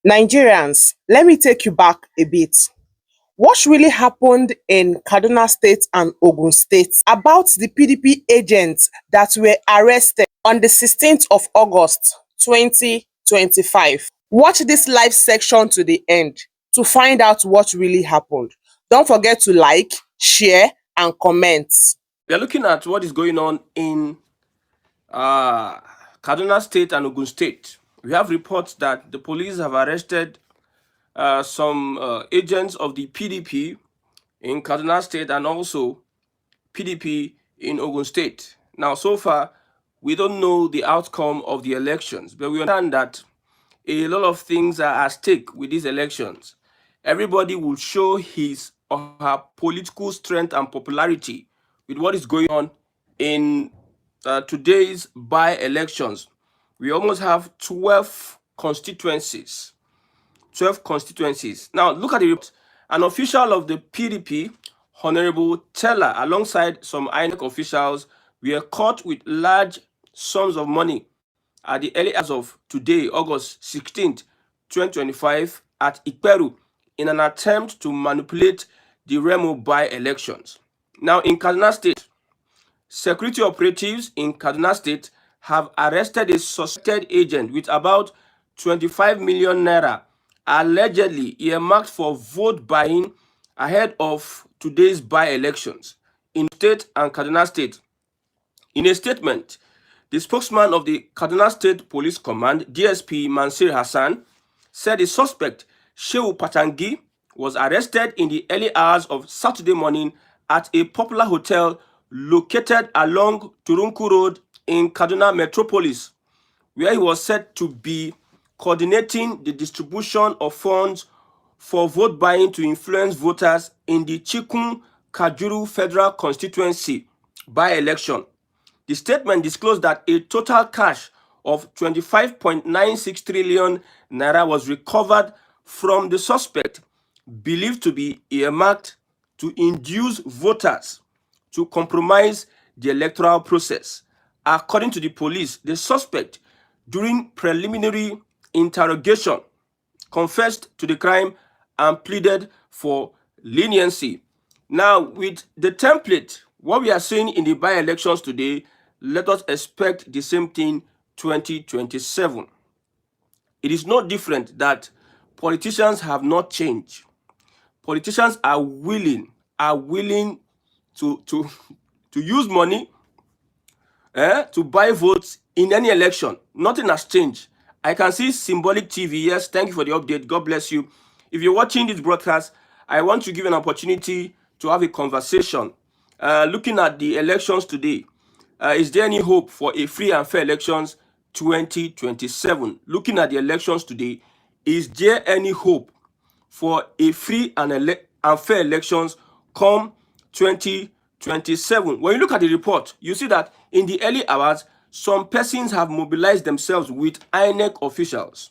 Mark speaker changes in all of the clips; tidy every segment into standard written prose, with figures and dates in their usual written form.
Speaker 1: Nigerians, let me take you back a bit. What really happened in Kaduna State and Ogun State about the PDP agents that were arrested on the 16th of August 2025? Watch this live section to the end to find out what really happened. Don't forget to like, share, and comment.
Speaker 2: We are looking at what is going on in Kaduna State and Ogun State. We have reports that the police have arrested some agents of the PDP in Kaduna State and also PDP in Ogun State. Now, so far, we don't know the outcome of the elections, but we understand that a lot of things are at stake with these elections. Everybody will show his or her political strength and popularity with what is going on in today's by-elections. We almost have 12 constituencies. 12 constituencies. Now, look at the report. An official of the PDP, Honorable Teller, alongside some INEC officials, were caught with large sums of money at the early hours of today, August 16th, 2025, at Ikperu in an attempt to manipulate the Remo by-elections. Now, in Kaduna State, security operatives in Kaduna State have arrested a suspected agent with about 25 million naira allegedly earmarked for vote buying ahead of today's by-elections in state and Kaduna State. In a statement, the spokesman of the Kaduna State Police Command, DSP Mansir Hassan, said the suspect, Shehu Patangi, was arrested in the early hours of Saturday morning at a popular hotel located along Turunku Road in Kaduna Metropolis, where he was said to be coordinating the distribution of funds for vote buying to influence voters in the Chikun Kajuru Federal Constituency by-election. The statement disclosed that a total cash of 25.96 trillion naira was recovered from the suspect, believed to be earmarked to induce voters to compromise the electoral process. According to the police, the suspect, during preliminary interrogation, confessed to the crime and pleaded for leniency. Now, with the template, what we are seeing in the by-elections today, let us expect the same thing 2027. It is no different that politicians have not changed. Politicians are willing to use money to buy votes in any election. Nothing has changed. I can see Symbolic TV. Yes, thank you for the update. God bless you. If you're watching this broadcast, I want to give an opportunity to have a conversation. Looking at the elections today, is there any hope for a free and fair elections 2027? Looking at the elections today, is there any hope for a free and fair elections come 2027? When you look at the report, you see that in the early hours, some persons have mobilized themselves with INEC officials.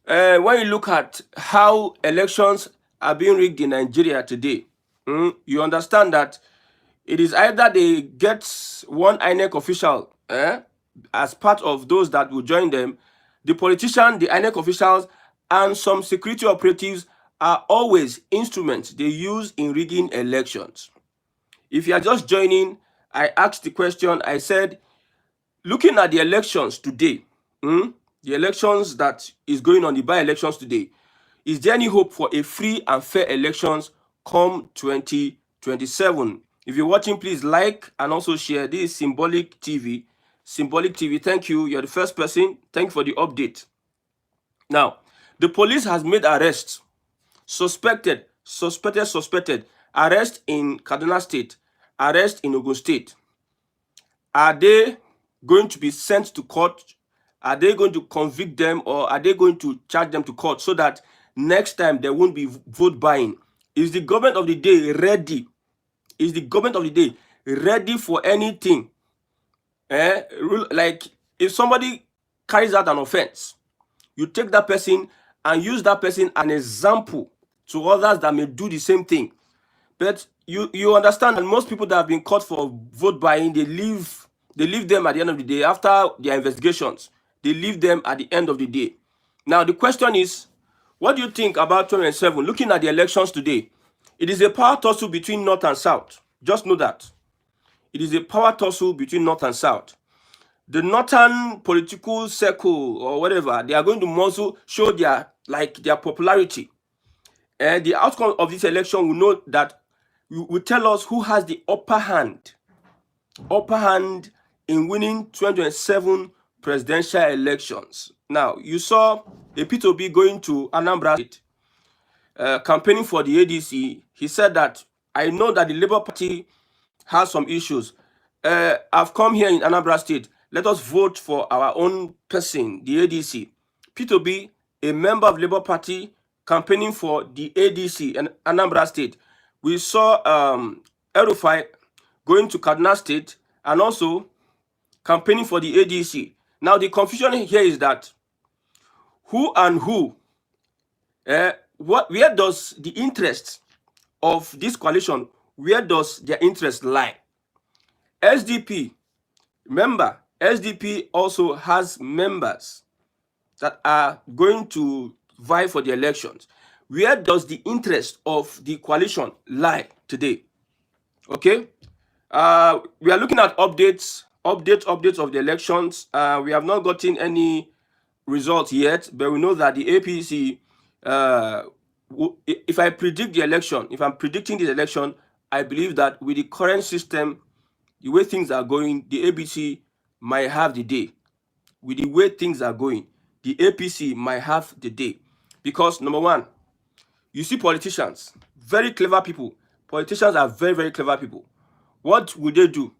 Speaker 2: When you look at how elections are being rigged in Nigeria today, you understand that it is either they get one INEC official as part of those that will join them. The politician, the INEC officials, and some security operatives are always instruments they use in rigging elections. If you are just joining, I asked the question, I said, looking at the elections today, the elections that is going on, the by-elections today, is there any hope for a free and fair elections come 2027? If you're watching, please like and also share. This is Symbolic TV. Symbolic TV, thank you. You're the first person. Thank you for the update. Now, the police has made arrests. Suspected. Arrest in Kaduna State. Arrest in Ogun State. Are they going to be sent to court? Are they going to convict them, or are they going to charge them to court so that next time there won't be vote buying? Is the government of the day ready? Is the government of the day ready for anything? Like if somebody carries out an offense, you take that person and use that person as an example to others that may do the same thing. But you understand that most people that have been caught for vote buying, they leave them at the end of the day after their investigations. They leave them at the end of the day. Now, the question is, what do you think about 2027? Looking at the elections today, it is a power tussle between North and South. Just know that. It is a power tussle between North and South. The northern political circle or whatever, they are going to show their popularity. And the outcome of this election will know that will tell us who has the upper hand in winning 2027 presidential elections. Now, you saw a P2B going to Anambra State, campaigning for the ADC. He said that, I know that the Labour Party has some issues. I've come here in Anambra State. Let us vote for our own person, the ADC. P2B, a member of Labour Party, campaigning for the ADC in Anambra State. We saw Erufai going to Kaduna State and also campaigning for the ADC. Now, the confusion here is that who and who, where does the interest of this coalition, where does their interest lie? SDP, remember, SDP also has members that are going to vie for the elections. Where does the interest of the coalition lie today? Okay, we are looking at updates of the elections. We have not gotten any results yet, but we know that the APC, if I predict the election, if I'm predicting this election, I believe that with the current system, the way things are going, the APC might have the day. With the way things are going, the APC might have the day. Because number one, you see politicians, very clever people. Politicians are very, very clever people. What would they do?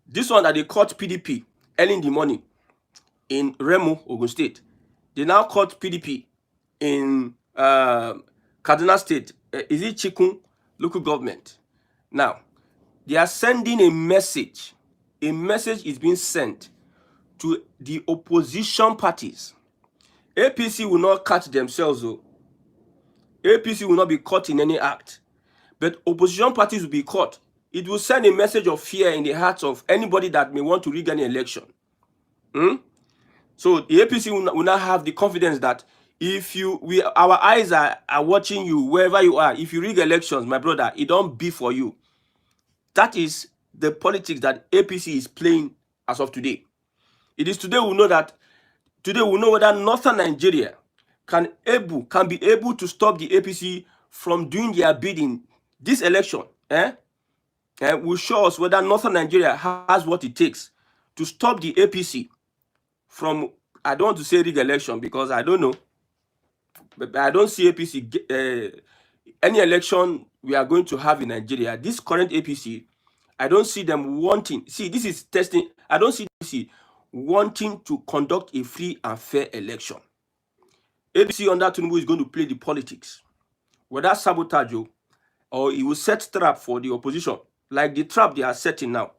Speaker 2: This one that they caught PDP early in the morning in Remo, Ogun State. They now caught PDP in Kaduna State. Is it Chikun local government? Now, they are sending a message. A message is being sent to the opposition parties. APC will not catch themselves, though. APC will not be caught in any act. But opposition parties will be caught. It will send a message of fear in the hearts of anybody that may want to rig any election. So the APC will not have the confidence that if our eyes are watching you wherever you are. If you rig elections, my brother, it don't be for you. That is the politics that APC is playing as of today. It is today we know that. Today we know whether northern Nigeria can be able to stop the APC from doing their bidding. This election, will show us whether northern Nigeria has what it takes to stop the APC from, I don't want to say rig election because I don't know, but I don't see APC any election we are going to have in Nigeria. This current APC, I don't see them wanting. See, this is testing. I don't see APC wanting to conduct a free and fair election. APC under Tinubu is going to play the politics, whether sabotage or it will set trap for the opposition, like the trap they are setting now.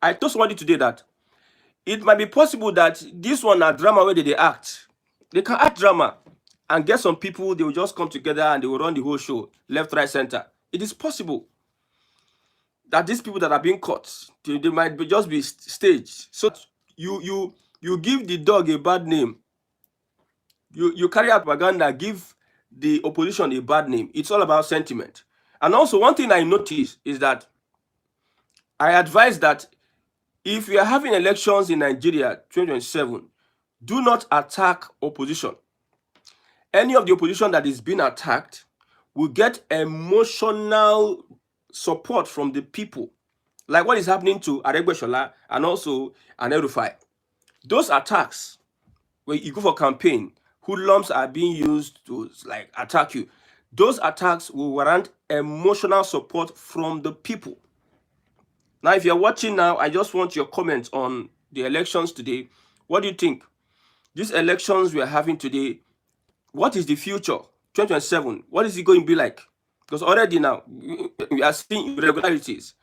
Speaker 2: I told somebody today that it might be possible that this one are drama where they act. They can act drama and get some people, they will just come together and they will run the whole show, left, right, center. It is possible that these people that are being caught, they might just be staged. So you give the dog a bad name. You carry out propaganda, give the opposition a bad name. It's all about sentiment. And also, one thing I noticed is that I advise that if we are having elections in Nigeria 2027, do not attack opposition. Any of the opposition that is being attacked will get emotional support from the people, like what is happening to Aregbesola and also Erufai. Those attacks, when you go for campaign, hoodlums are being used to like attack you. Those attacks will warrant emotional support from the people. Now, if you're watching now, I just want your comments on the elections today. What do you think? These elections we are having today, what is the future? 2027, what is it going to be like? Because already now, we are seeing irregularities.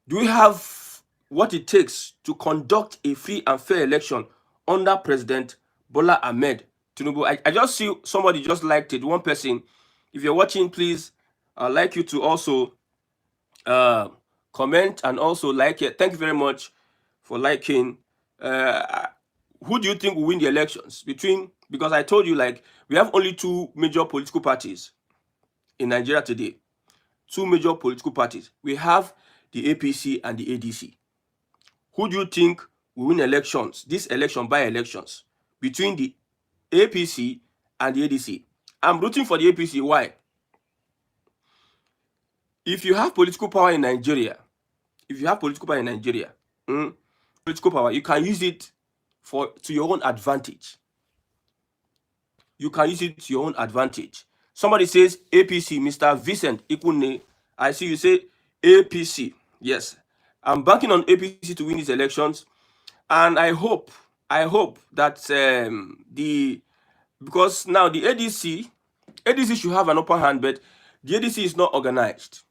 Speaker 2: Do we have what it takes to conduct a free and fair election under President Bola Ahmed Tinubu? I just see somebody just liked it, one person. If you're watching, please, I'd like you to also comment and also like it. Thank you very much for liking. who do you think will win the elections between? Because I told you, like, we have only two major political parties in Nigeria today. Two major political parties. We have the APC and the ADC. Who do you think will win elections, this election, by elections, between the APC and the ADC? I'm rooting for the APC. Why? If you have political power in Nigeria, political power, you can use it to your own advantage. You can use it to your own advantage. Somebody says APC, Mr. Vincent Ikune. I see you say APC. Yes, I'm banking on APC to win these elections, and I hope that because now the ADC should have an upper hand, but the ADC is not organized.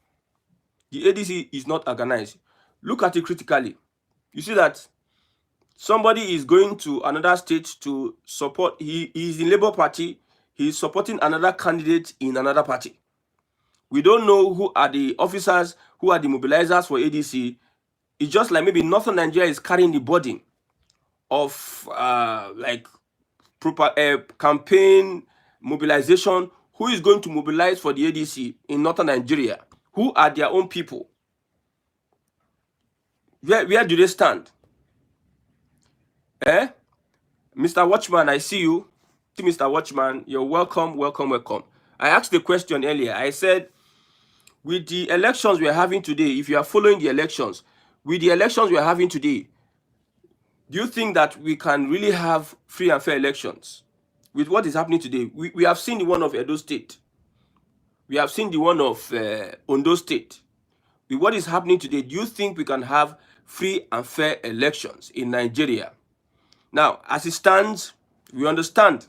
Speaker 2: The ADC is not organized. Look at it critically. You see that somebody is going to another state to support. He is in Labour Party. He is supporting another candidate in another party. We don't know who are the officers, who are the mobilizers for ADC. It's just like maybe Northern Nigeria is carrying the burden of like proper campaign mobilization. Who is going to mobilize for the ADC in Northern Nigeria? Who are their own people? Where do they stand? Mr. Watchman, I see you. Mr. Watchman, you're welcome. I asked the question earlier. I said, with the elections we are having today, if you are following the elections, with the elections we are having today, do you think that we can really have free and fair elections? With what is happening today, we have seen the one of Edo State. We have seen the one of Ondo State. With what is happening today, do you think we can have free and fair elections in Nigeria? Now, as it stands, we understand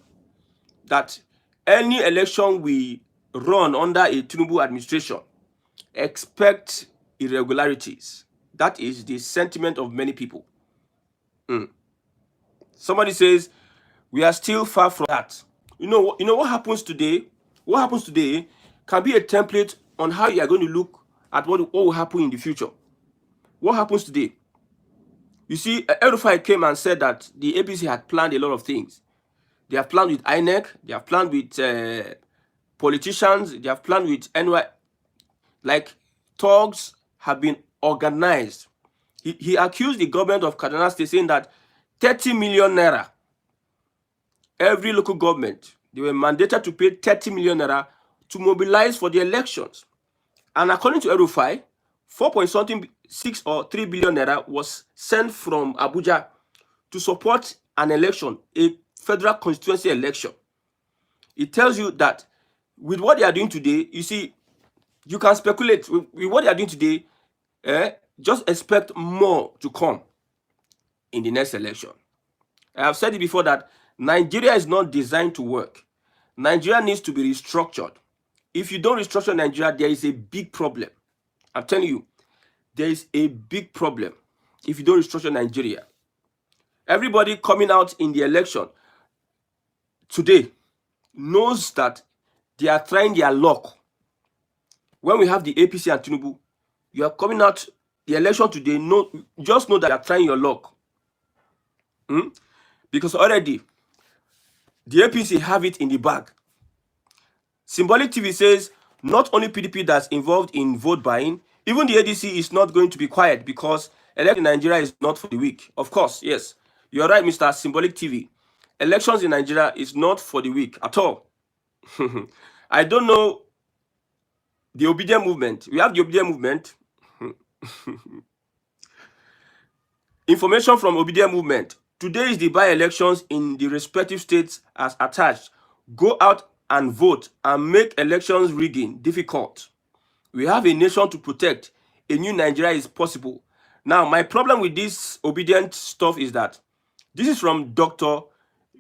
Speaker 2: that any election we run under a Tinubu administration, expect irregularities. That is the sentiment of many people. Somebody says we are still far from that. You know what happens today? What happens today can be a template on how you are going to look at what will happen in the future. What happens today? You see, El-Rufai came and said that the APC had planned a lot of things. They have planned with INEC, they have planned with politicians, they have planned with NY. Like, talks have been organized. He accused the government of Kaduna State, saying that 30 million naira, every local government, they were mandated to pay 30 million naira to mobilize for the elections. And according to El-Rufai, 4.6 or 3 billion naira was sent from Abuja to support an election, a federal constituency election. It tells you that with what they are doing today, you see, you can speculate. With what they are doing today, just expect more to come in the next election. I have said it before that Nigeria is not designed to work. Nigeria needs to be restructured. If you don't restructure Nigeria, there is a big problem. I'm telling you, there is a big problem if you don't restructure Nigeria. Everybody coming out in the election today knows that they are trying their luck. When we have the APC and Tinubu, you are coming out the election today, just know that you are trying your luck. Because already the APC have it in the bag. Symbolic TV says not only PDP that's involved in vote buying, even the ADC is not going to be quiet, because election in Nigeria is not for the weak. Of course, yes, you're right, Mr. Symbolic TV. Elections in Nigeria is not for the weak at all. I don't know the obedient movement. We have the obedient movement. Information from obedient movement. Today is the by-elections in the respective states as attached. Go out and vote and make elections rigging difficult. We have a nation to protect. A new Nigeria is possible. Now, my problem with this obedient stuff is that this is from Dr.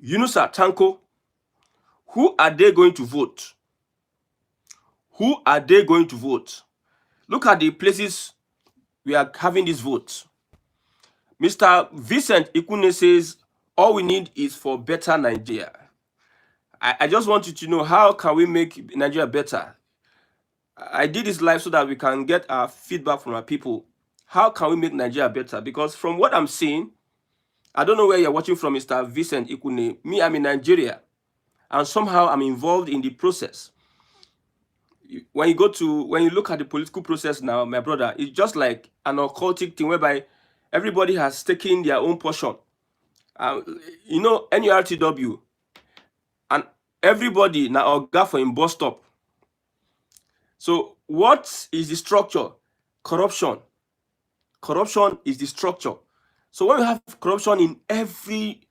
Speaker 2: Yunusa Tanko. Who are they going to vote? Who are they going to vote? Look at the places we are having these votes. Mr. Vincent Ikune says, all we need is for better Nigeria. I just want you to know, how can we make Nigeria better? I did this live so that we can get our feedback from our people. How can we make Nigeria better? Because from what I'm seeing, I don't know where you're watching from, Mr. Vincent Ikune. Me, I'm in Nigeria, and somehow I'm involved in the process. When you look at the political process now, my brother, it's just like an occultic thing whereby everybody has taken their own portion. NURTW, and everybody now oga for in bus stop. So what is the structure? Corruption. Corruption is the structure. So when we have corruption in every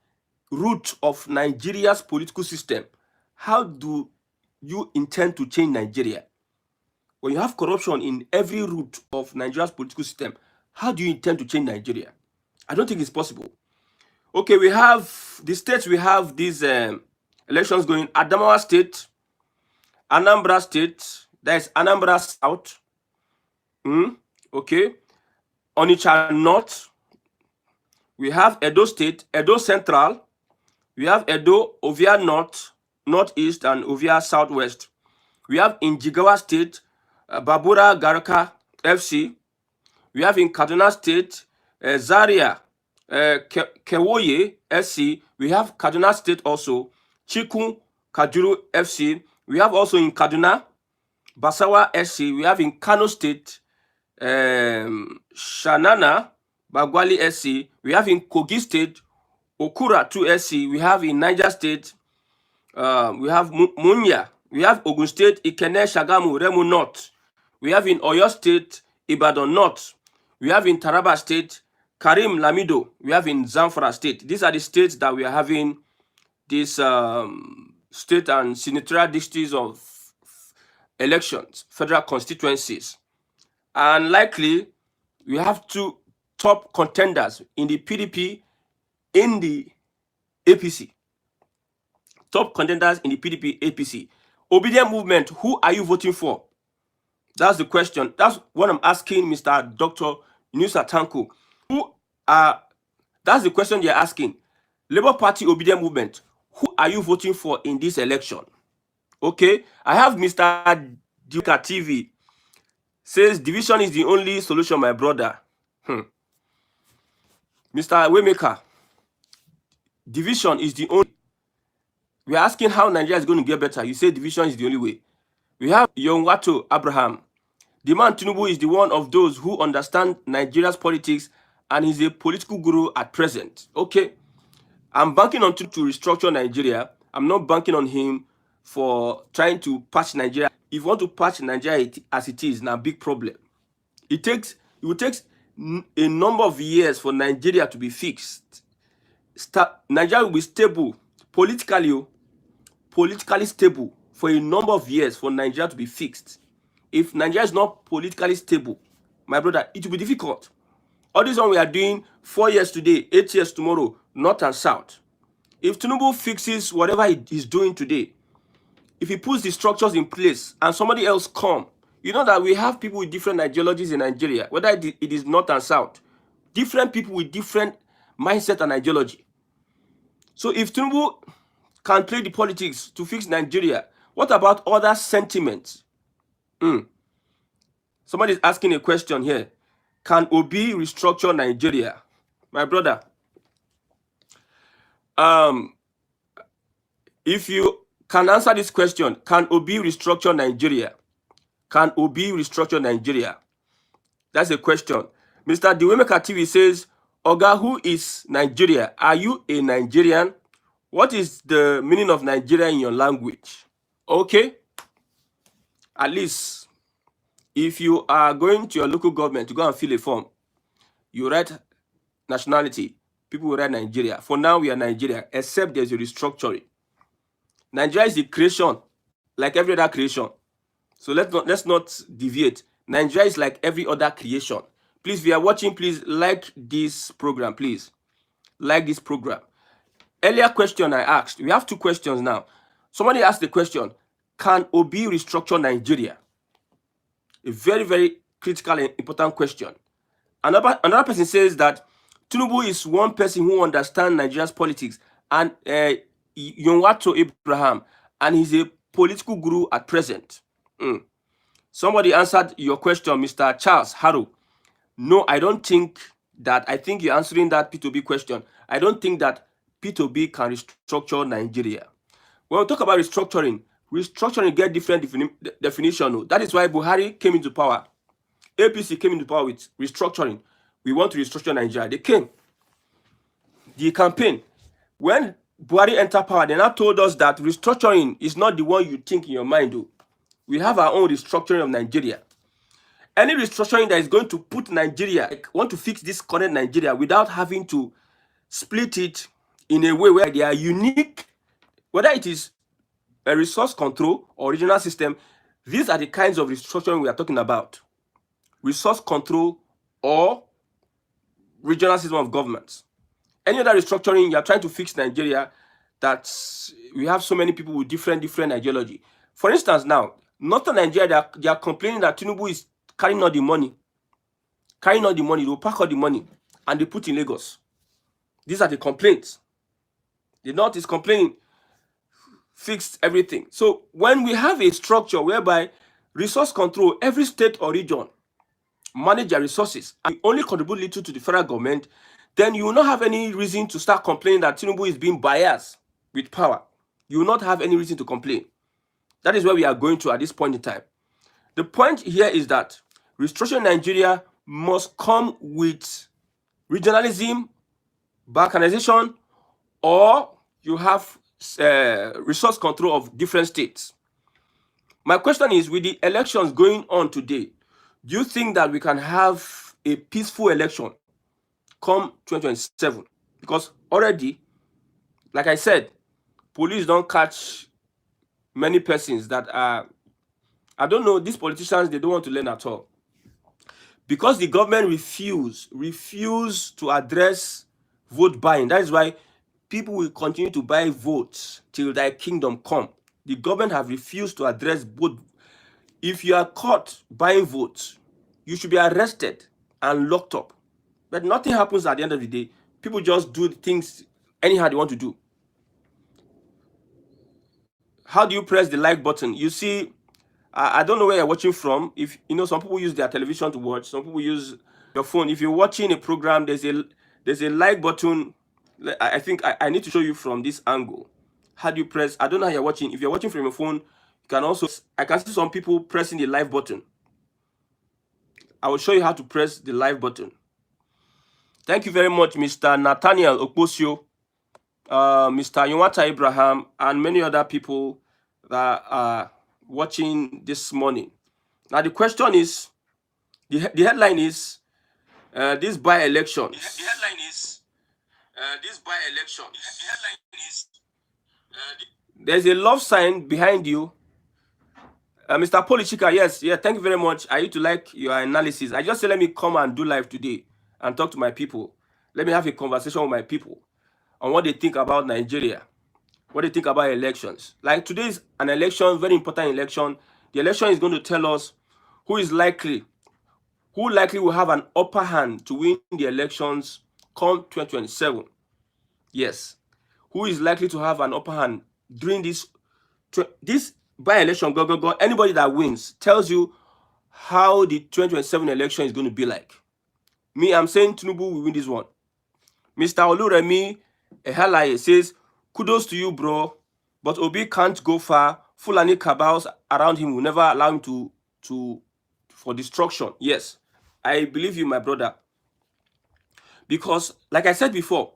Speaker 2: root of Nigeria's political system, how do you intend to change Nigeria? When you have corruption in every root of Nigeria's political system, how do you intend to change Nigeria? I don't think it's possible. Okay, we have the states, we have these elections going. Adamawa State, Anambra State, that is Anambra South. Okay. Onitsha North. We have Edo State, Edo Central. We have Edo, Ovia North, Northeast, and Ovia Southwest. We have in Jigawa State, Babura Garaka FC. We have in Kaduna State, Zaria, Kewoye SC. We have Kaduna State also, Chikun Kajuru FC. We have also in Kaduna, Basawa SC. We have in Kano State, Shanana Bagwali SC. We have in Kogi State, Okura 2 SC. We have in Niger State, we have Munya. We have Ogun State, Ikene Shagamu Remu North. We have in Oyo State, Ibadan North. We have in Taraba State, Karim Lamido. We have in Zamfara State. These are the states that we are having this state and senatorial districts of elections, federal constituencies. And likely, we have two top contenders in the PDP, in the APC. Top contenders in the PDP, APC. Obedient movement, who are you voting for? That's the question. That's what I'm asking Mr. Dr. Nusa Tanku. That's the question you're asking. Labour Party, Obedient movement, who are you voting for in this election? Okay, I have Mr. Duka TV says division is the only solution, my brother. Mr. Waymaker, division is the only. We are asking how Nigeria is going to get better. You say division is the only way. We have Yongwato Abraham. The man Tinubu is the one of those who understand Nigeria's politics and he's a political guru at present. Okay, I'm banking on to restructure Nigeria. I'm not banking on him for trying to patch Nigeria. If you want to patch Nigeria as it is, now a big problem. It will take a number of years for Nigeria to be fixed. Nigeria will be stable politically stable for a number of years for Nigeria to be fixed. If Nigeria is not politically stable, my brother, it will be difficult. All this one we are doing 4 years today, 8 years tomorrow, north and south. If Tinubu fixes whatever he's doing today, if he puts the structures in place and somebody else come, you know that we have people with different ideologies in Nigeria, whether it is north and south, different people with different mindset and ideology. So if Tinubu can play the politics to fix Nigeria, what about other sentiments? Somebody is asking a question here. Can Obi restructure Nigeria? My brother, if you can answer this question, can Obi restructure Nigeria? Can Obi restructure Nigeria? That's a question. Mr. Dewemeka TV says, Oga, who is Nigeria? Are you a Nigerian? What is the meaning of Nigeria in your language? Okay. At least, if you are going to your local government to go and fill a form, you write nationality. People will write Nigeria. For now, we are Nigeria, except there's a restructuring. Nigeria is a creation, like every other creation. So let's not deviate. Nigeria is like every other creation. Please, if you are watching, please like this program. Please like this program. Earlier question I asked, we have two questions now. Somebody asked the question, can Obi restructure Nigeria? A very, very critical and important question. Another person says that Tinubu is one person who understands Nigeria's politics, and Yonwato Abraham, and he's a political guru at present. Somebody answered your question, Mr. Charles Harrow. No, I don't think that I think you're answering that P2B question. I don't think that P2B can restructure Nigeria. When we talk about restructuring get different definition. That is why Buhari came into power. APC came into power with restructuring. We want to restructure Nigeria. They came. The campaign. When Buhari entered power, they now told us that restructuring is not the one you think in your mind. Though. We have our own restructuring of Nigeria. Any restructuring that is going to put Nigeria, like, want to fix this current Nigeria without having to split it in a way where they are unique, whether it is a resource control or regional system, these are the kinds of restructuring we are talking about. Resource control or regional system of government. Any other restructuring, you are trying to fix Nigeria, that we have so many people with different ideology. For instance, now, Northern Nigeria, they are complaining that Tinubu is carrying all the money. They will pack all the money and they put in Lagos. These are the complaints. The North is complaining, fixed everything. So when we have a structure whereby resource control, every state or region manage their resources and only contribute little to the federal government, then you will not have any reason to start complaining that Tinubu is being biased with power. You will not have any reason to complain. That is where we are going to at this point in time. The point here is that restructuring Nigeria must come with regionalism, balkanization, or you have resource control of different states. My question is, with the elections going on today, do you think that we can have a peaceful election come 2027? Because already, like I said, police don't catch many persons that are, I don't know, these politicians, they don't want to learn at all. Because the government refuse to address vote buying. That is why people will continue to buy votes till thy kingdom come. The government have refused to address vote. If you are caught buying votes, you should be arrested and locked up. But nothing happens at the end of the day. People just do things anyhow they want to do. How do you press the like button? You see, I don't know where you're watching from. If you know, some people use their television to watch, some people use your phone. If you're watching a program, there's a like button. I think I need to show you from this angle. How do you press? I don't know how you're watching. If you're watching from your phone, you can also, I can see some people pressing the live button. I will show you how to press the live button. Thank you very much, Mr. Nathaniel Okposio, Mr. Yonwata Abraham, and many other people that are watching this morning. Now the question is, the headline is this by-election. The headline is this by-election. The headline is there's a love sign behind you. Mr. Polichika, yes, yeah, thank you very much. I used to like your analysis. I just said, let me come and do live today and talk to my people. Let me have a conversation with my people on what they think about Nigeria, what they think about elections. Like today is an election, very important election. The election is going to tell us who likely will have an upper hand to win the elections come 2027. Yes. Who is likely to have an upper hand during this by-election? Anybody that wins tells you how the 2027 election is going to be like. Me, I'm saying Tinubu will win this one. Mr. Oluremi Ehalaye says, kudos to you, bro, but Obi can't go far. Fulani cabals around him will never allow him for destruction. Yes, I believe you, my brother. Because, like I said before,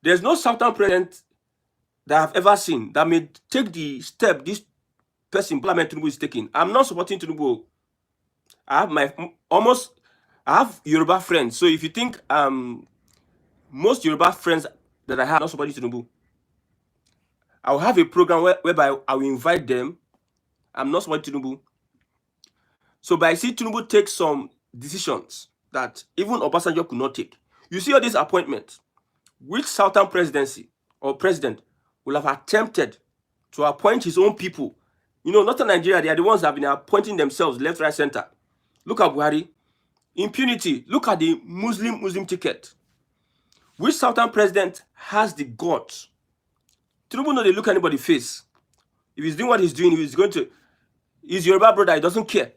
Speaker 2: there's no Southern president that I've ever seen that may take the step this person, Parliament Tinubu, is taking. I'm not supporting Tinubu. I have Yoruba friends. So if you think most Yoruba friends that I have not supporting Tinubu, I'll have a program whereby I will invite them. I'm not supporting Tinubu. So but I see Tinubu take some decisions that even Obasanjo could not take. You see all these appointments. Which Southern presidency or president will have attempted to appoint his own people? You know, Northern Nigeria, they are the ones that have been appointing themselves left, right, center. Look at Buhari. Impunity. Look at the Muslim ticket. Which Southern president has the guts? Tinubu know they look at anybody's face. If he's doing what he's doing, he's Yoruba brother, he doesn't care.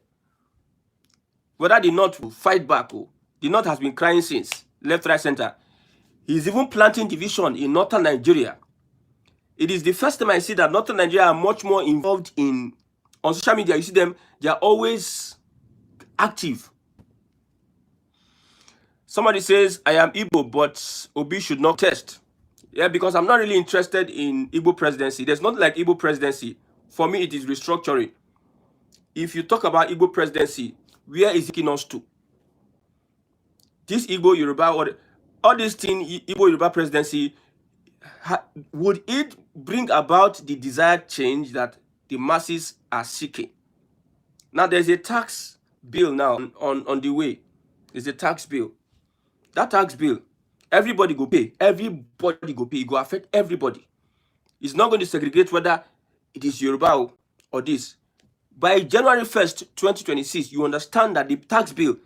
Speaker 2: Whether the North will fight back, the North has been crying since. left, right, center. He's even planting division in northern Nigeria. It is the first time I see that northern Nigeria are much more involved in on social media. You see them, they are always active. Somebody says, I am Igbo, but Obi should not test. Yeah, because I'm not really interested in Igbo presidency. There's not like Igbo presidency. For me, it is restructuring. If you talk about Igbo presidency, where is it taking us to? This Igbo Yoruba, or all this thing, Igbo Yoruba presidency, would it bring about the desired change that the masses are seeking? Now, there's a tax bill now on the way. There's a tax bill. That tax bill, everybody go pay. Everybody go pay. It go affect everybody. It's not going to segregate whether it is Yoruba or this. By January 1st, 2026, you understand that the tax bill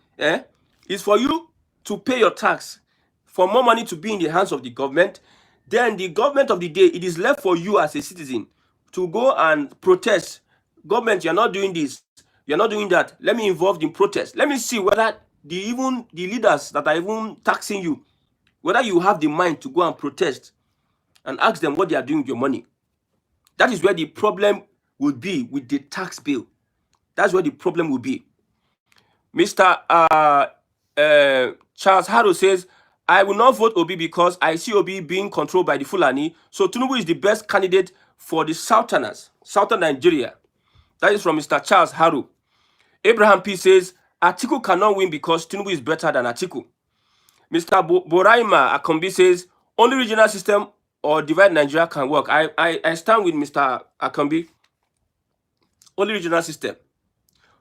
Speaker 2: is for you to pay your tax, for more money to be in the hands of the government. Then the government of the day, it is left for you as a citizen to go and protest. Government, you're not doing this, you're not doing that. Let me involve in protest. Let me see whether the leaders that are even taxing you, whether you have the mind to go and protest and ask them what they are doing with your money. That is where the problem will be with the tax bill. That's where the problem will be. Mr. Charles Harrow says, I will not vote Obi because I see Obi being controlled by the Fulani. So Tinubu is the best candidate for the Southerners, Southern Nigeria. That is from Mr. Charles Harrow. Abraham P says, Atiku cannot win because Tinubu is better than Atiku. Mr. Boraima Akombi says, only regional system or divide Nigeria can work. I stand with Mr. Akombi. Only regional system.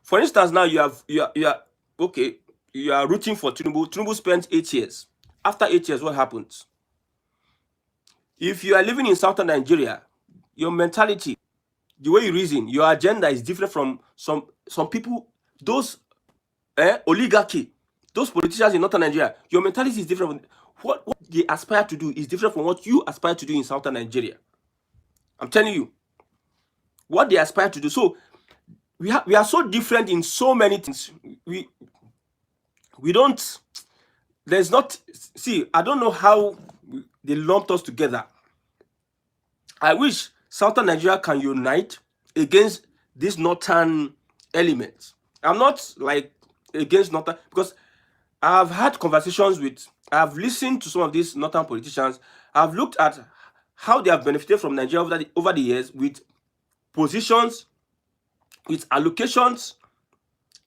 Speaker 2: For instance, now you are rooting for Tinubu. Tinubu spent 8 years. After 8 years, what happens? If you are living in southern Nigeria, your mentality, the way you reason, your agenda is different from some people, those oligarchy, those politicians in northern Nigeria. Your mentality is different. What they aspire to do is different from what you aspire to do in southern Nigeria. I'm telling you, what they aspire to do. So we are so different in so many things. We don't. There's not. See, I don't know how they lumped us together. I wish southern Nigeria can unite against these northern elements. I'm not like against northern, because I've had conversations with, I've listened to some of these northern politicians. I've looked at how they have benefited from Nigeria over the years with positions, with allocations,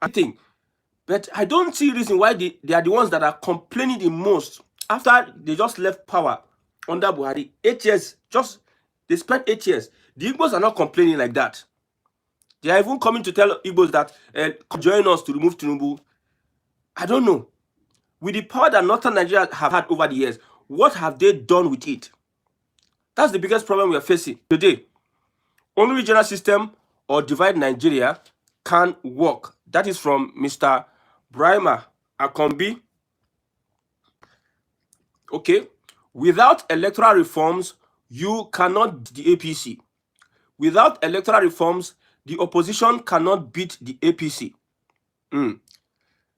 Speaker 2: everything. But I don't see reason why they are the ones that are complaining the most after they just left power under Buhari. 8 years, they spent 8 years. The Igbos are not complaining like that. They are even coming to tell Igbos that join us to remove Tinubu. I don't know. With the power that northern Nigeria have had over the years, what have they done with it? That's the biggest problem we are facing today. Only regional system or divide Nigeria can work. That is from Mr. Brahma Akombi. Okay. Without electoral reforms, you cannot beat the APC. Without electoral reforms, the opposition cannot beat the APC.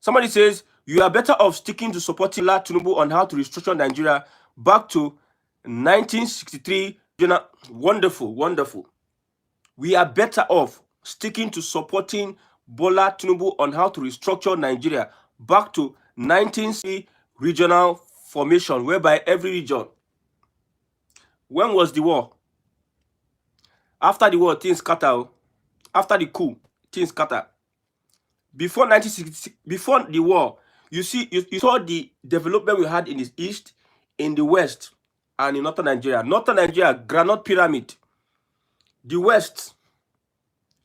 Speaker 2: Somebody says, you are better off sticking to supporting Tinubu on how to restructure Nigeria back to 1963. Wonderful, wonderful. We are better off sticking to supporting Bola Tinubu on how to restructure Nigeria back to 1960 regional formation, whereby every region. When was the war? After the war, things scatter. After the coup, things scatter. Before 1960, before the war, you saw the development we had in the east, in the west, and in northern Nigeria. Northern Nigeria, Granite Pyramid. The west,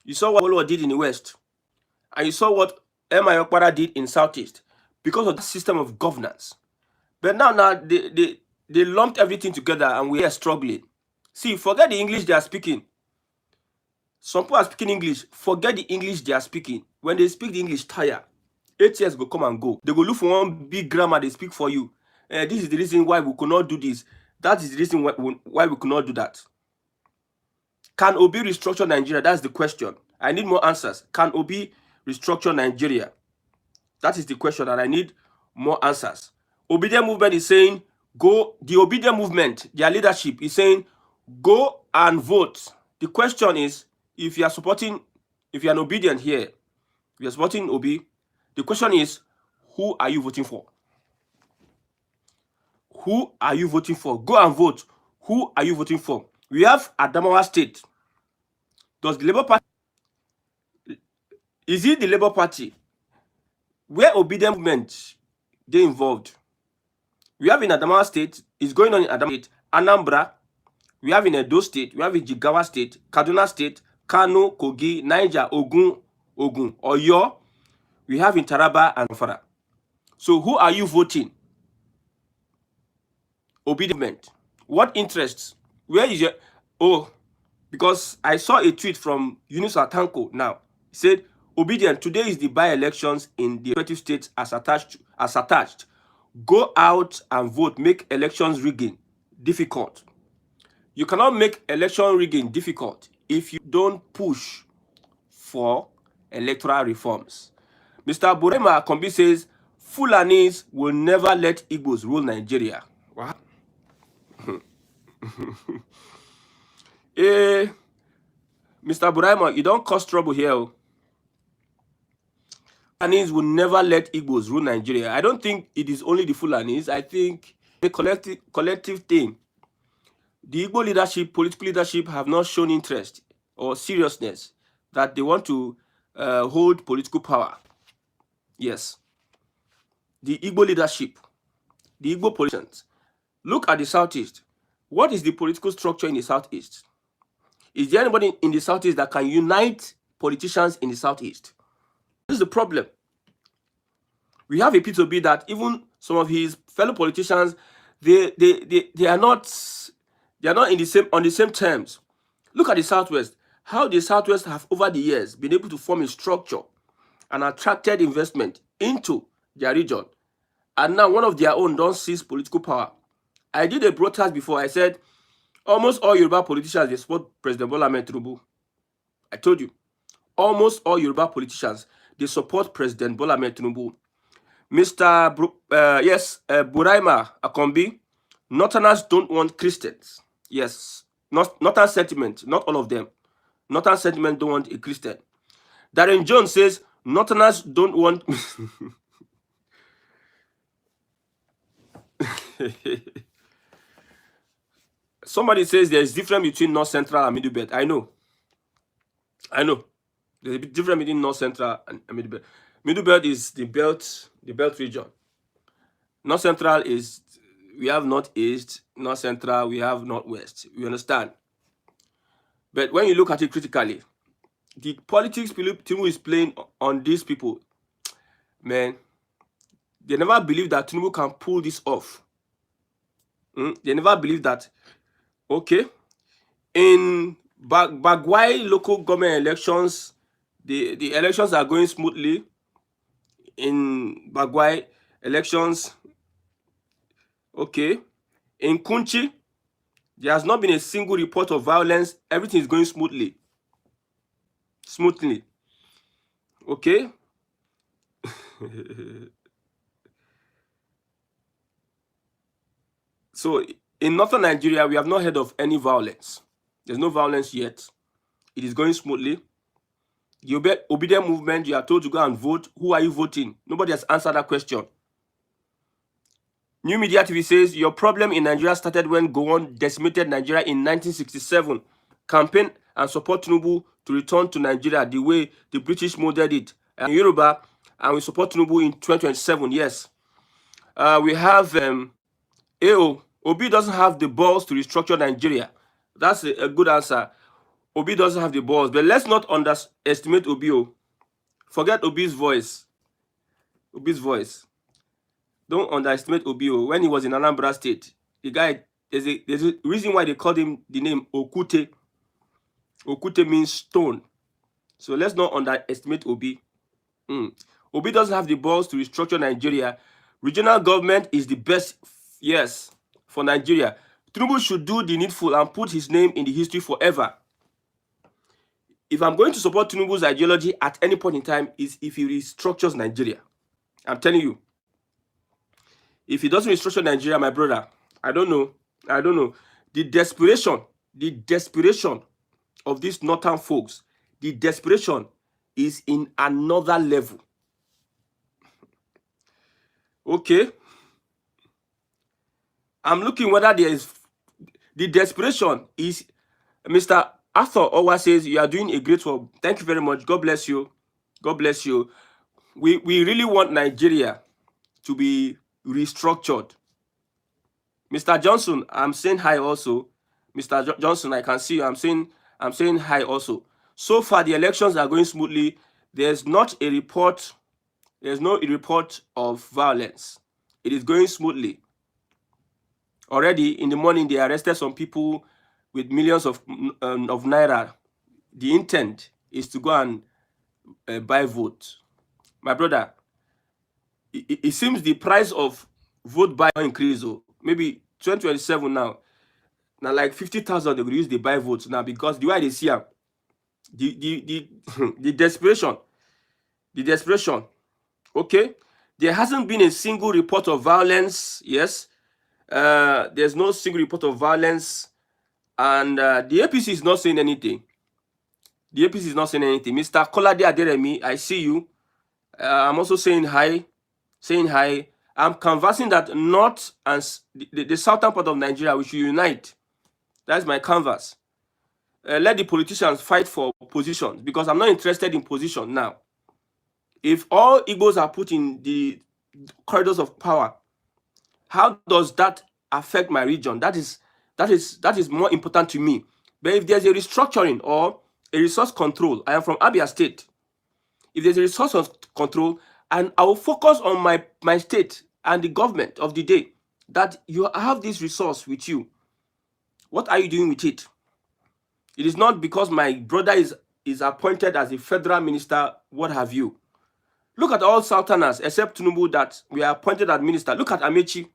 Speaker 2: you saw what Olo did in the west, and you saw what Emma Yokpara did in southeast, because of the system of governance. But now they lumped everything together, and we are struggling. See, forget the English they are speaking. Some people are speaking English. Forget the English they are speaking. When they speak the English, tire. 8 years go come and go. They go look for one big grammar they speak for you. This is the reason why we could not do this. That is the reason why we could not do that. Can Obi restructure Nigeria? That's the question. I need more answers. Can Obi restructure Nigeria? That is the question, and I need more answers. Obedient movement is saying, go, the obedient movement, their leadership is saying, go and vote. The question is, if you are supporting, if you are an obedient here, if you are supporting Obi, the question is, who are you voting for? Who are you voting for? Go and vote. Who are you voting for? We have Adamawa State. Does the Labour Party, is it the Labour Party where obedient movement they involved? We have in Adamawa State, it's going on in Adamawa State, Anambra, we have in Edo State, we have in Jigawa State, Kaduna State, Kano, Kogi, Niger, Ogun, Oyo, we have in Taraba and Fara. So who are you voting? Obedient. What interests? Where is your... Oh, because I saw a tweet from Yunus Atanko now. He said, obedient, today is the by-elections in the respective states as attached. Go out and vote. Make elections rigging difficult. You cannot make election rigging difficult if you don't push for electoral reforms. Mr. Burema Kombi says, Fulanis will never let Igbos rule Nigeria. What? Mr. Burema, you don't cause trouble here. Fulanis will never let Igbos rule Nigeria. I don't think it is only the Fulanis. I think a collective thing. The Igbo leadership, political leadership, have not shown interest or seriousness that they want to hold political power. Yes. The Igbo leadership, the Igbo politicians. Look at the Southeast. What is the political structure in the Southeast? Is there anybody in the Southeast that can unite politicians in the Southeast? This is the problem. We have a P2B that even some of his fellow politicians, they are not in the same on the same terms. Look at the Southwest. How the Southwest have over the years been able to form a structure and attracted investment into their region. And now one of their own don't seize political power. I did a broadcast before. I said almost all Yoruba politicians they support President Bola Ahmed Tinubu. I told you. Almost all Yoruba politicians they support President Bola Ahmed Tinubu. Mr. Buraima Akombi, Northerners don't want Christians. Yes, Northern sentiment, not all of them. Northern sentiment don't want a Christian. Darren Jones says Northerners don't want. Somebody says there's difference between North Central and Middle Belt. I know. There's a bit difference between North Central and Middle Belt. Middle Belt is the belt region. North Central is, we have Northeast, North Central, we have Northwest. You understand? But when you look at it critically, the politics Tinubu is playing on these people, man, they never believe that Tinubu can pull this off. They never believe that, okay, in Bagwai local government elections, the elections are going smoothly. In Bagwai elections, okay. In Kunchi, there has not been a single report of violence. Everything is going smoothly. Okay. So in northern Nigeria, we have not heard of any violence. There's no violence yet. It is going smoothly. The obedient movement, you are told to go and vote. Who are you voting? Nobody has answered that question. New Media TV says, your problem in Nigeria started when Gowon decimated Nigeria in 1967. Campaign and support Tinubu to return to Nigeria the way the British modeled it. And Yoruba, and we support Tinubu in 2027, yes. We have Obi doesn't have the balls to restructure Nigeria. That's a good answer. Obi doesn't have the balls, but let's not underestimate Obi. Forget Obi's voice. Don't underestimate Obi. When he was in Anambra State, the guy, there's a reason why they called him the name Okute. Okute means stone. So let's not underestimate Obi. Obi doesn't have the balls to restructure Nigeria. Regional government is the best, yes, for Nigeria. Tinubu should do the needful and put his name in the history forever. If I'm going to support Tinubu's ideology at any point in time, is if he restructures Nigeria. I'm telling you. If he doesn't restructure Nigeria, my brother, I don't know. I don't know. The desperation of these northern folks, the desperation is in another level. Okay. I'm looking whether there is the desperation is Mr. Arthur always says you are doing a great work. Thank you very much. God bless you. God bless you. We really want Nigeria to be restructured. Mr. Johnson, I'm saying hi also. Mr. Johnson, I can see you. I'm saying hi also. So far, the elections are going smoothly. There's not a report. There's no report of violence. It is going smoothly. Already in the morning, they arrested some people with millions of naira. The intent is to go and buy votes. My brother, it seems the price of vote buy increase. Maybe 2027 now like 50,000 they will use the buy votes now because the way they see am, the the desperation. Okay, there hasn't been a single report of violence. Yes, there's no single report of violence, and the APC is not saying anything. The APC is not saying anything. Mr. Kolade Aderemi, I see you. I'm also saying hi. I'm canvassing that north and the southern part of Nigeria we should unite. That's my canvas. Let the politicians fight for positions because I'm not interested in position now. If all Igbos are put in the corridors of power, how does that affect my region? That is more important to me. But if there's a restructuring or a resource control, I am from Abia State. If there's a resource control, and I will focus on my state and the government of the day, that you have this resource with you. What are you doing with it? It is not because my brother is appointed as a federal minister, what have you. Look at all Southerners except Tinubu that we are appointed as minister. Look at Amechi.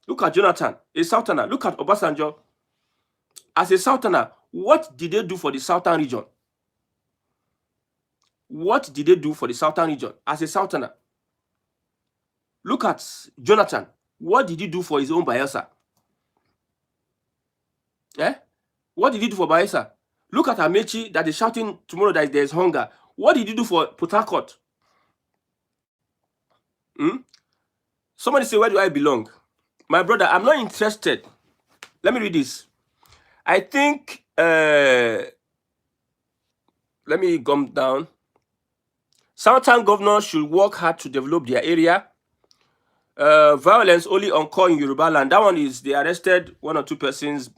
Speaker 2: Look at Jonathan, a Southerner. Look at Obasanjo. As a Southerner, what did they do for the Southern region? What did they do for the Southern region as a Southerner? Look at Jonathan. What did he do for his own Bayelsa? Eh? What did he do for Bayelsa? Look at Amechi that is shouting tomorrow that there's hunger. What did he do for Port Harcourt? Somebody say, where do I belong? My brother, I'm not interested. Let me read this. I think, let me come down. Southern governors should work hard to develop their area. Violence only occur in Yoruba land. That one is they arrested one or two persons.